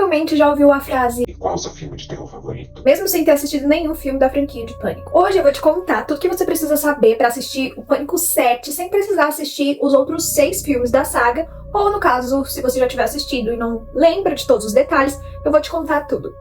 provavelmente já ouviu a frase "E qual o seu filme de terror favorito?", mesmo sem ter assistido nenhum filme da franquia de Pânico. Hoje eu vou te contar tudo que você precisa saber pra assistir o Pânico 7 sem precisar assistir os outros 6 filmes da saga, ou no caso, se você já tiver assistido e não lembra de todos os detalhes, eu vou te contar tudo.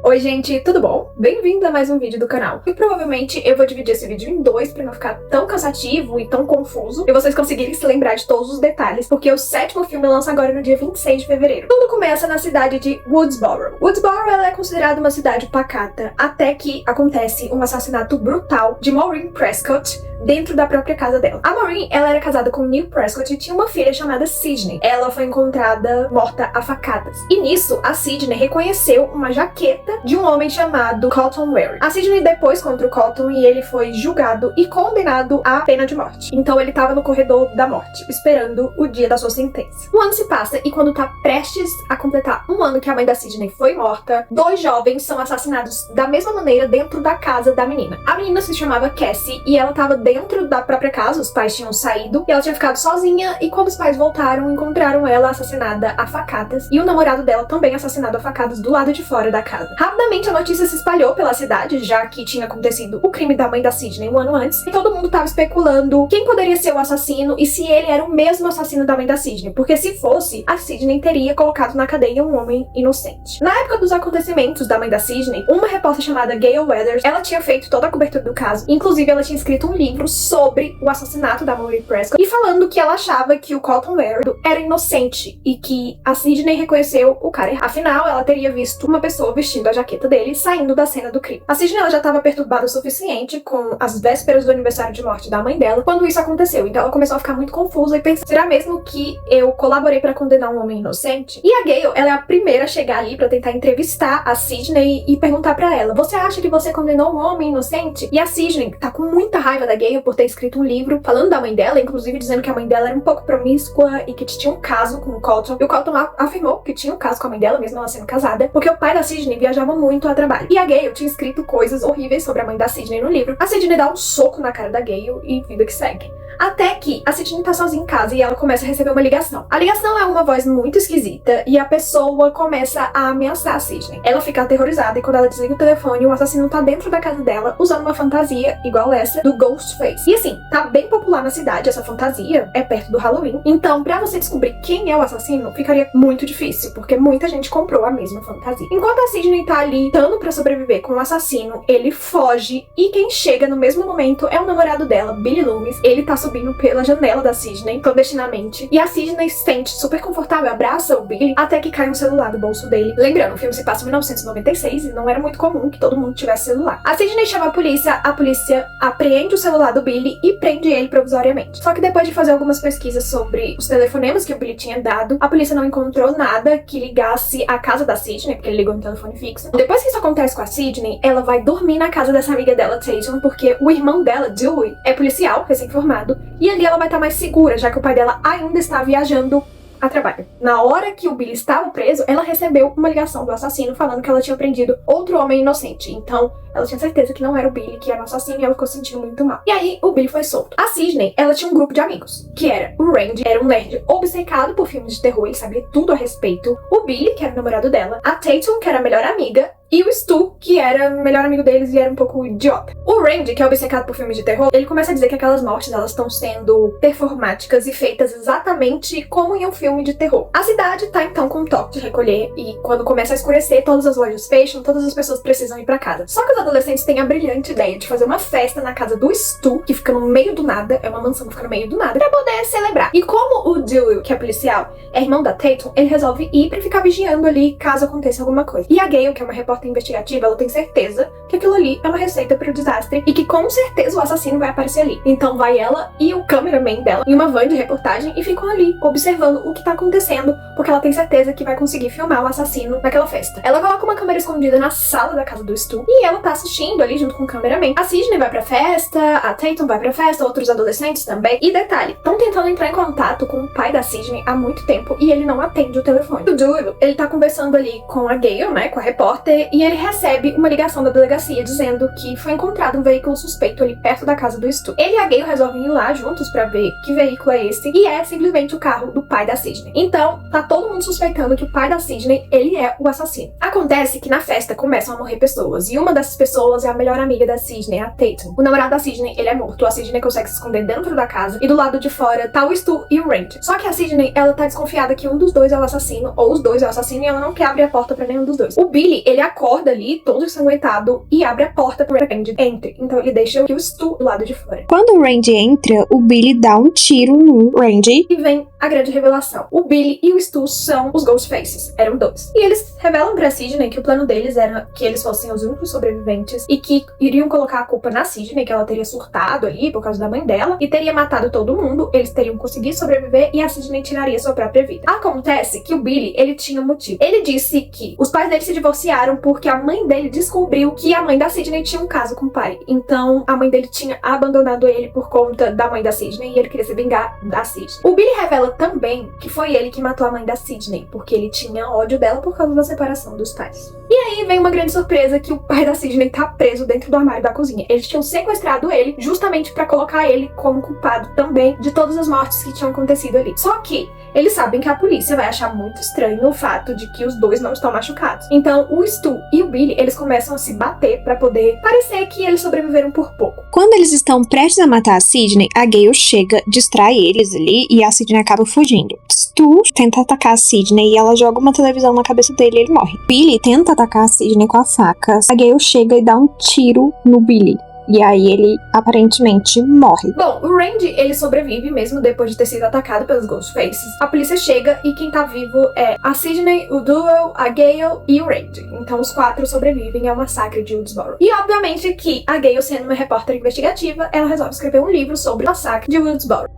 Oi gente, tudo bom? Bem-vindo a mais um vídeo do canal. E provavelmente eu vou dividir esse vídeo em 2 pra não ficar tão cansativo e tão confuso e vocês conseguirem se lembrar de todos os detalhes, porque o 7º filme lança agora no dia 26 de fevereiro. Tudo começa na cidade de Woodsboro. Woodsboro ela é considerada uma cidade pacata até que acontece um assassinato brutal de Maureen Prescott dentro da própria casa dela. A Maureen, ela era casada com Neil Prescott e tinha uma filha chamada Sidney. Ela foi encontrada morta a facadas. E nisso, a Sidney reconheceu uma jaqueta de um homem chamado Colton Ware. A Sidney depois contra o Colton e ele foi julgado e condenado à pena de morte. Então ele estava no corredor da morte, esperando o dia da sua sentença. Um ano se passa e quando tá prestes a completar um ano que a mãe da Sidney foi morta, 2 jovens são assassinados da mesma maneira dentro da casa da menina. A menina se chamava Cassie e ela estava dentro da própria casa, os pais tinham saído e ela tinha ficado sozinha, e quando os pais voltaram, encontraram ela assassinada a facadas e o namorado dela também assassinado a facadas do lado de fora da casa. Rapidamente a notícia se espalhou pela cidade, já que tinha acontecido o crime da mãe da Sidney um ano antes, e todo mundo tava especulando quem poderia ser o assassino e se ele era o mesmo assassino da mãe da Sidney, porque se fosse, a Sidney teria colocado na cadeia um homem inocente. Na época dos acontecimentos da mãe da Sidney, uma repórter chamada Gayle Weathers, ela tinha feito toda a cobertura do caso, inclusive ela tinha escrito um livro sobre o assassinato da Maureen Prescott e falando que ela achava que o Colton Ware era inocente e que a Sidney reconheceu o cara. Afinal, ela teria visto uma pessoa vestindo a jaqueta dele saindo da cena do crime. A Sidney ela já estava perturbada o suficiente com as vésperas do aniversário de morte da mãe dela quando isso aconteceu, então ela começou a ficar muito confusa e pensou: será mesmo que eu colaborei para condenar um homem inocente? E a Gayle, ela é a primeira a chegar ali para tentar entrevistar a Sidney e perguntar para ela: você acha que você condenou um homem inocente? E a Sidney tá com muita raiva da Gayle por ter escrito um livro falando da mãe dela, inclusive dizendo que a mãe dela era um pouco promíscua e que tinha um caso com o Colton. E o Colton afirmou que tinha um caso com a mãe dela, mesmo ela sendo casada, porque o pai da Sidney viajava muito a trabalho. E a Gayle tinha escrito coisas horríveis sobre a mãe da Sidney no livro. A Sidney dá um soco na cara da Gayle e vida que segue. Até que a Sidney tá sozinha em casa e ela começa a receber uma ligação. A ligação é uma voz muito esquisita e a pessoa começa a ameaçar a Sidney. Ela fica aterrorizada e quando ela desliga o telefone, o assassino tá dentro da casa dela usando uma fantasia igual essa do Ghostface. E assim, tá bem popular na cidade essa fantasia, é perto do Halloween. Então, pra você descobrir quem é o assassino, ficaria muito difícil, porque muita gente comprou a mesma fantasia. Enquanto a Sidney tá ali lutando pra sobreviver com o assassino, ele foge e quem chega no mesmo momento é o namorado dela, Billy Loomis. Ele tá subindo pela janela da Sidney, clandestinamente, e a Sidney se sente super confortável, abraça o Billy, até que cai um celular do bolso dele. Lembrando, o filme se passa em 1996 e não era muito comum que todo mundo tivesse celular. A Sidney chama a polícia apreende o celular do Billy e prende ele provisoriamente. Só que depois de fazer algumas pesquisas sobre os telefonemas que o Billy tinha dado, a polícia não encontrou nada que ligasse à casa da Sidney, porque ele ligou no telefone fixo. Depois que isso acontece com a Sidney, ela vai dormir na casa dessa amiga dela, Tatum, porque o irmão dela, Dewey, é policial, recém-formado, e ali ela vai estar mais segura, já que o pai dela ainda está viajando a trabalho. Na hora que o Billy estava preso, ela recebeu uma ligação do assassino falando que ela tinha prendido outro homem inocente. Então, ela tinha certeza que não era o Billy que era o assassino e ela ficou se sentindo muito mal. E aí, o Billy foi solto. A Sidney, ela tinha um grupo de amigos, que era o Randy, era um nerd obcecado por filmes de terror, ele sabia tudo a respeito. O Billy, que era o namorado dela. A Tatum, que era a melhor amiga. E o Stu, que era o melhor amigo deles e era um pouco idiota. O Randy, que é obcecado por filmes de terror, ele começa a dizer que aquelas mortes, elas estão sendo performáticas e feitas exatamente como em um filme de terror. A cidade tá então com um toque de recolher e quando começa a escurecer, todas as lojas fecham, todas as pessoas precisam ir pra casa. Só que os adolescentes têm a brilhante ideia de fazer uma festa na casa do Stu, que fica no meio do nada, é uma mansão que fica no meio do nada, pra poder celebrar. E como o Dewey, que é policial, é irmão da Tatum, ele resolve ir pra ficar vigiando ali caso aconteça alguma coisa. E a Gayle, que é uma repórter investigativa, ela tem certeza que aquilo ali é uma receita para o desastre e que com certeza o assassino vai aparecer ali. Então vai ela e o cameraman dela em uma van de reportagem e ficam ali observando o que tá acontecendo, porque ela tem certeza que vai conseguir filmar o assassino naquela festa. Ela coloca uma câmera escondida na sala da casa do Stu e ela tá assistindo ali junto com o cameraman. A Sidney vai pra festa, a Tatum vai pra festa, outros adolescentes também. E detalhe, estão tentando entrar em contato com o pai da Sidney há muito tempo e ele não atende o telefone. O Dewey, ele tá conversando ali com a Gayle, né, com a repórter, dele e ele recebe uma ligação da delegacia dizendo que foi encontrado um veículo suspeito ali perto da casa do Stu. Ele e a Gale resolvem ir lá juntos pra ver que veículo é esse, e é simplesmente o carro do pai da Sidney. Então, tá todo mundo suspeitando que o pai da Sidney, ele é o assassino. Acontece que na festa começam a morrer pessoas, e uma dessas pessoas é a melhor amiga da Sidney, a Tatum. O namorado da Sidney, ele é morto, a Sidney consegue se esconder dentro da casa, e do lado de fora tá o Stu e o Randy. Só que a Sidney, ela tá desconfiada que um dos dois é o assassino, ou os dois é o assassino, e ela não quer abrir a porta pra nenhum dos dois. O Billy, ele acorda ali, todo ensanguentado, e abre a porta pro Randy entre. Então ele deixa o Stu do lado de fora. Quando o Randy entra, o Billy dá um tiro no Randy. E vem a grande revelação. O Billy e o Stu são os Ghostfaces. Eram dois. E eles revelam pra Sidney que o plano deles era que eles fossem os únicos sobreviventes e que iriam colocar a culpa na Sidney, que ela teria surtado ali por causa da mãe dela e teria matado todo mundo. Eles teriam conseguido sobreviver e a Sidney tiraria sua própria vida. Acontece que o Billy, ele tinha um motivo. Ele disse que os pais dele se divorciaram porque a mãe dele descobriu que a mãe da Sidney tinha um caso com o pai. Então, a mãe dele tinha abandonado ele por conta da mãe da Sidney e ele queria se vingar da Sidney. O Billy revela também que foi ele que matou a mãe da Sidney, porque ele tinha ódio dela por causa da separação dos pais. E aí vem uma grande surpresa que o pai da Sidney tá preso dentro do armário da cozinha. Eles tinham sequestrado ele justamente pra colocar ele como culpado também de todas as mortes que tinham acontecido ali. Só que eles sabem que a polícia vai achar muito estranho o fato de que os dois não estão machucados. Então, o Stu e o Billy, eles começam a se bater pra poder parecer que eles sobreviveram por pouco. Quando eles estão prestes a matar a Sidney, a Gale chega, distrai eles ali e a Sidney acaba fugindo. Stu tenta atacar a Sidney e ela joga uma televisão na cabeça dele e ele morre. Billy tenta atacar a Sidney com a faca. A Gale chega e dá um tiro no Billy. E aí ele aparentemente morre. Bom, o Randy, ele sobrevive mesmo depois de ter sido atacado pelos Ghostfaces. A polícia chega e quem tá vivo é a Sidney, o Duel, a Gale e o Randy. Então os 4 sobrevivem ao massacre de Woodsboro. E obviamente que a Gale, sendo uma repórter investigativa, ela resolve escrever um livro sobre o massacre de Woodsboro.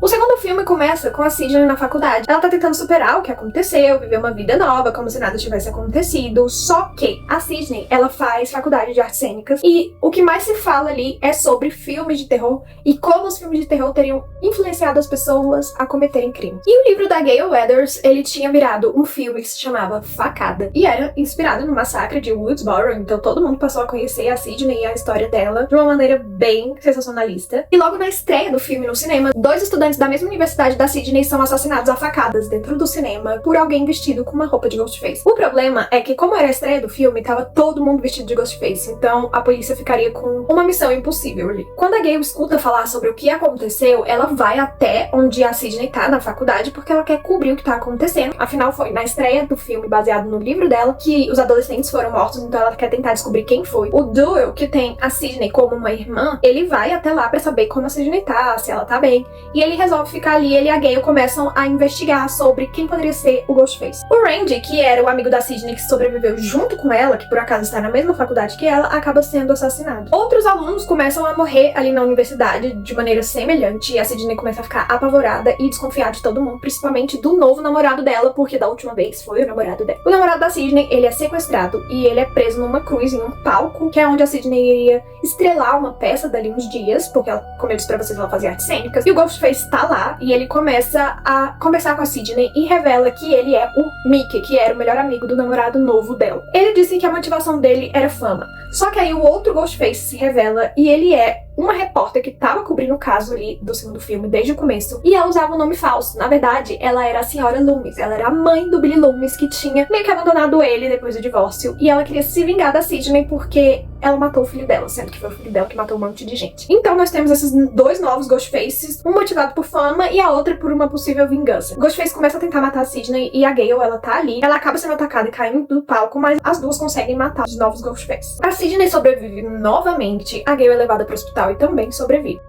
O segundo filme começa com a Sidney na faculdade. Ela tá tentando superar o que aconteceu, viver uma vida nova, como se nada tivesse acontecido. Só que a Sidney, ela faz faculdade de artes cênicas e o que mais se fala ali é sobre filmes de terror e como os filmes de terror teriam influenciado as pessoas a cometerem crime. E o livro da Gale Weathers, ele tinha virado um filme que se chamava Facada e era inspirado no massacre de Woodsboro, então todo mundo passou a conhecer a Sidney e a história dela de uma maneira bem sensacionalista. E logo na estreia do filme no cinema, 2 estudantes da mesma universidade da Sidney são assassinados a facadas dentro do cinema por alguém vestido com uma roupa de Ghostface. O problema é que, como era a estreia do filme, tava todo mundo vestido de Ghostface, então a polícia ficaria com uma missão impossível ali. Quando a Gale escuta falar sobre o que aconteceu, ela vai até onde a Sidney tá na faculdade porque ela quer cobrir o que tá acontecendo. Afinal, foi na estreia do filme, baseado no livro dela, que os adolescentes foram mortos, então ela quer tentar descobrir quem foi. O Duel, que tem a Sidney como uma irmã, ele vai até lá pra saber como a Sidney tá, se ela tá bem, e ele resolve ficar ali. Ele e a Gale começam a investigar sobre quem poderia ser o Ghostface. O Randy, que era o amigo da Sidney que sobreviveu junto com ela, que por acaso está na mesma faculdade que ela, acaba sendo assassinado. Outros alunos começam a morrer ali na universidade de maneira semelhante, e a Sidney começa a ficar apavorada e desconfiar de todo mundo, principalmente do novo namorado dela, porque da última vez foi o namorado dela. O namorado da Sidney, ele é sequestrado e ele é preso numa cruz em um palco, que é onde a Sidney iria estrelar uma peça dali uns dias, porque ela, como eu disse pra vocês, ela fazia artes cênicas, e o Ghostface tá lá, e ele começa a conversar com a Sidney e revela que ele é o Mickey, que era o melhor amigo do namorado novo dela. Ele disse que a motivação dele era fama. Só que aí o outro Ghostface se revela e ele é uma repórter que tava cobrindo o caso ali do segundo filme desde o começo, e ela usava um nome falso. Na verdade, ela era a senhora Loomis, ela era a mãe do Billy Loomis, que tinha meio que abandonado ele depois do divórcio, e ela queria se vingar da Sidney porque ela matou o filho dela, sendo que foi o filho dela que matou um monte de gente. Então nós temos esses 2 novos Ghostfaces, um motivado por fama e a outra por uma possível vingança. O Ghostface começa a tentar matar a Sidney e a Gale, ela tá ali, ela acaba sendo atacada e caindo do palco, mas as duas conseguem matar os novos Ghostfaces. A Sidney sobrevive novamente, a Gale é levada pro hospital e também sobrevive.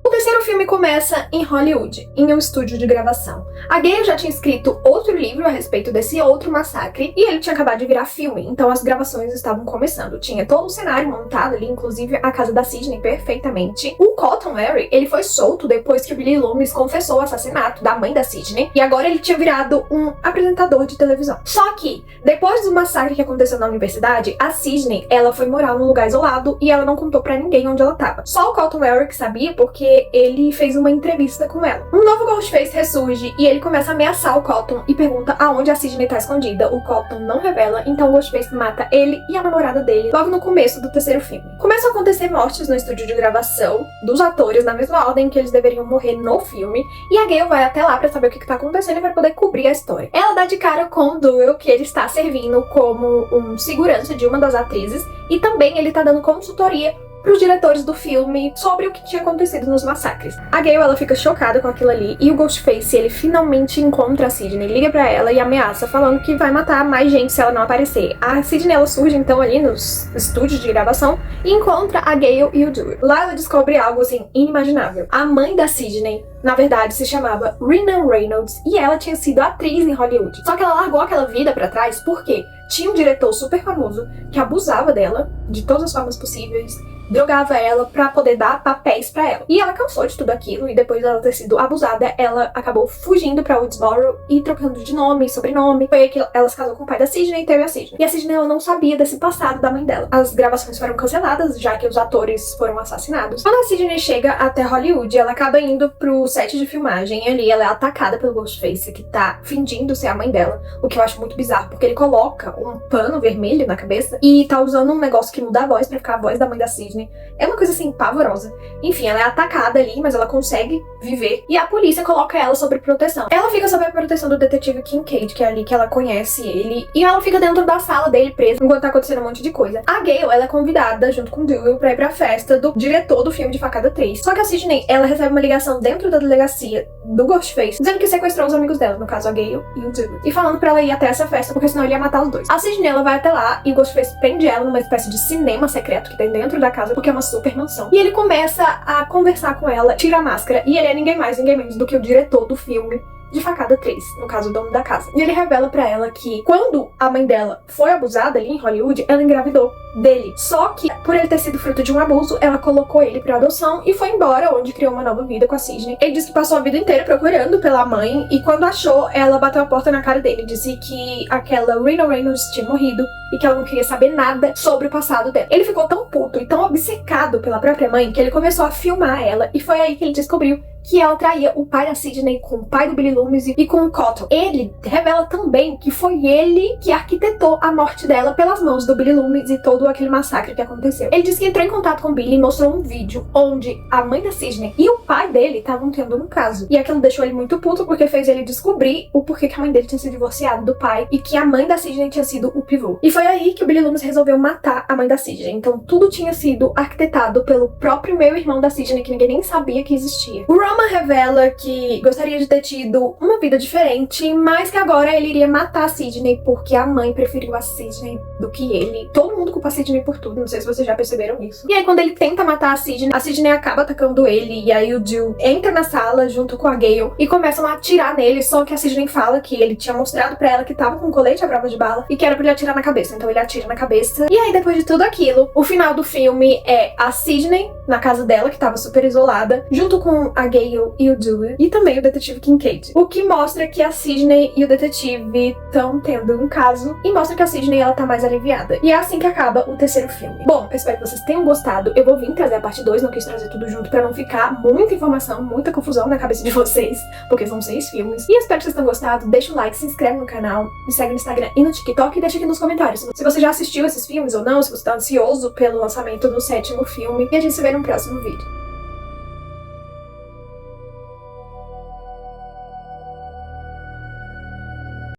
O terceiro filme começa em Hollywood, em um estúdio de gravação. A Gale já tinha escrito outro livro a respeito desse outro massacre e ele tinha acabado de virar filme, então as gravações estavam começando. Tinha todo um cenário montado ali, inclusive a casa da Sidney perfeitamente. O Cotton Mary, ele foi solto depois que o Billy Loomis confessou o assassinato da mãe da Sidney e agora ele tinha virado um apresentador de televisão. Só que, depois do massacre que aconteceu na universidade, a Sidney, ela foi morar num lugar isolado e ela não contou pra ninguém onde ela tava. Só o Cotton Mary que sabia, porque porque ele fez uma entrevista com ela. Um novo Ghostface ressurge e ele começa a ameaçar o Cotton e pergunta aonde a Sidney tá escondida. O Cotton não revela, então o Ghostface mata ele e a namorada dele logo no começo do terceiro filme. Começam a acontecer mortes no estúdio de gravação dos atores na mesma ordem que eles deveriam morrer no filme, e a Gale vai até lá pra saber o que tá acontecendo e vai poder cobrir a história. Ela dá de cara com o Doyle, que ele está servindo como um segurança de uma das atrizes, e também ele tá dando consultoria pros diretores do filme sobre o que tinha acontecido nos massacres. A Gale, ela fica chocada com aquilo ali, e o Ghostface, ele finalmente encontra a Sidney, liga pra ela e ameaça, falando que vai matar mais gente se ela não aparecer. A Sidney, ela surge então ali nos estúdios de gravação e encontra a Gale e o Dewey. Lá ela descobre algo assim inimaginável. A mãe da Sidney, na verdade, se chamava Rena Reynolds e ela tinha sido atriz em Hollywood. Só que ela largou aquela vida pra trás porque tinha um diretor super famoso que abusava dela de todas as formas possíveis, drogava ela pra poder dar papéis pra ela. E ela cansou de tudo aquilo, e depois dela ter sido abusada, ela acabou fugindo pra Woodsboro e trocando de nome e sobrenome. Foi aí que ela se casou com o pai da Sidney e teve a Sidney. E a Sidney, ela não sabia desse passado da mãe dela. As gravações foram canceladas, já que os atores foram assassinados. Quando a Sidney chega até Hollywood, ela acaba indo pro set de filmagem, e ali ela é atacada pelo Ghostface, que tá fingindo ser a mãe dela, o que eu acho muito bizarro, porque ele coloca um pano vermelho na cabeça e tá usando um negócio que muda a voz pra ficar a voz da mãe da Sidney. É uma coisa assim, pavorosa. Enfim, ela é atacada ali, mas ela consegue viver. E a polícia coloca ela sob proteção. Ela fica sob a proteção do detetive Kincaid, que é ali que ela conhece ele. E ela fica dentro da sala dele, presa, enquanto tá acontecendo um monte de coisa. A Gale, ela é convidada, junto com o Dewey, pra ir pra festa do diretor do filme de Facada 3. Só que a Sidney, ela recebe uma ligação dentro da delegacia do Ghostface, dizendo que sequestrou os amigos dela, no caso a Gale e o Dewey. E falando pra ela ir até essa festa, porque senão ele ia matar os dois. A Sidney, ela vai até lá e o Ghostface prende ela numa espécie de cinema secreto que tem dentro da casa, porque é uma super mansão. E ele começa a conversar com ela, tira a máscara, e ele é ninguém mais, ninguém menos do que o diretor do filme de Facada 3, no caso, o dono da casa. E ele revela pra ela que quando a mãe dela foi abusada ali em Hollywood, ela engravidou dele. Só que, por ele ter sido fruto de um abuso, ela colocou ele pra adoção e foi embora, onde criou uma nova vida com a Sidney. Ele disse que passou a vida inteira procurando pela mãe, e quando achou, ela bateu a porta na cara dele. Disse que aquela Rena Reynolds tinha morrido e que ela não queria saber nada sobre o passado dela. Ele ficou tão puto e tão obcecado pela própria mãe que ele começou a filmar ela, e foi aí que ele descobriu que ela traía o pai da Sidney com o pai do Billy Loomis e com o Cotton. Ele revela também que foi ele que arquitetou a morte dela pelas mãos do Billy Loomis e todo aquele massacre que aconteceu. Ele disse que entrou em contato com o Billy e mostrou um vídeo onde a mãe da Sidney e o pai dele estavam tendo um caso. E aquilo deixou ele muito puto, porque fez ele descobrir o porquê que a mãe dele tinha sido divorciada do pai e que a mãe da Sidney tinha sido o pivô. E foi aí que o Billy Loomis resolveu matar a mãe da Sidney. Então tudo tinha sido arquitetado pelo próprio meio-irmão da Sidney, que ninguém nem sabia que existia. O Roman revela que gostaria de ter tido uma vida diferente, mas que agora ele iria matar a Sidney porque a mãe preferiu a Sidney do que ele. Todo mundo culpa a Sidney por tudo, não sei se vocês já perceberam isso. E aí quando ele tenta matar a Sidney acaba atacando ele, e aí o Jill entra na sala junto com a Gale e começam a atirar nele, só que a Sidney fala que ele tinha mostrado pra ela que tava com um colete à prova de bala e que era pra ele atirar na cabeça, então ele atira na cabeça. E aí depois de tudo aquilo, o final do filme é a Sidney na casa dela, que tava super isolada, junto com a Gale e o Dewey, e também o detetive Kincaid. O que mostra que a Sidney e o detetive estão tendo um caso, e mostra que a Sidney, ela tá mais aliviada. E é assim que acaba o terceiro filme. Bom, eu espero que vocês tenham gostado. Eu vou vir trazer a parte 2, não quis trazer tudo junto pra não ficar muita informação, muita confusão na cabeça de vocês, porque são 6 filmes. E eu espero que vocês tenham gostado. Deixa um like, se inscreve no canal, me segue no Instagram e no TikTok, e deixa aqui nos comentários se você já assistiu esses filmes ou não, se você tá ansioso pelo lançamento do 7º filme. E a gente se vê no próximo vídeo.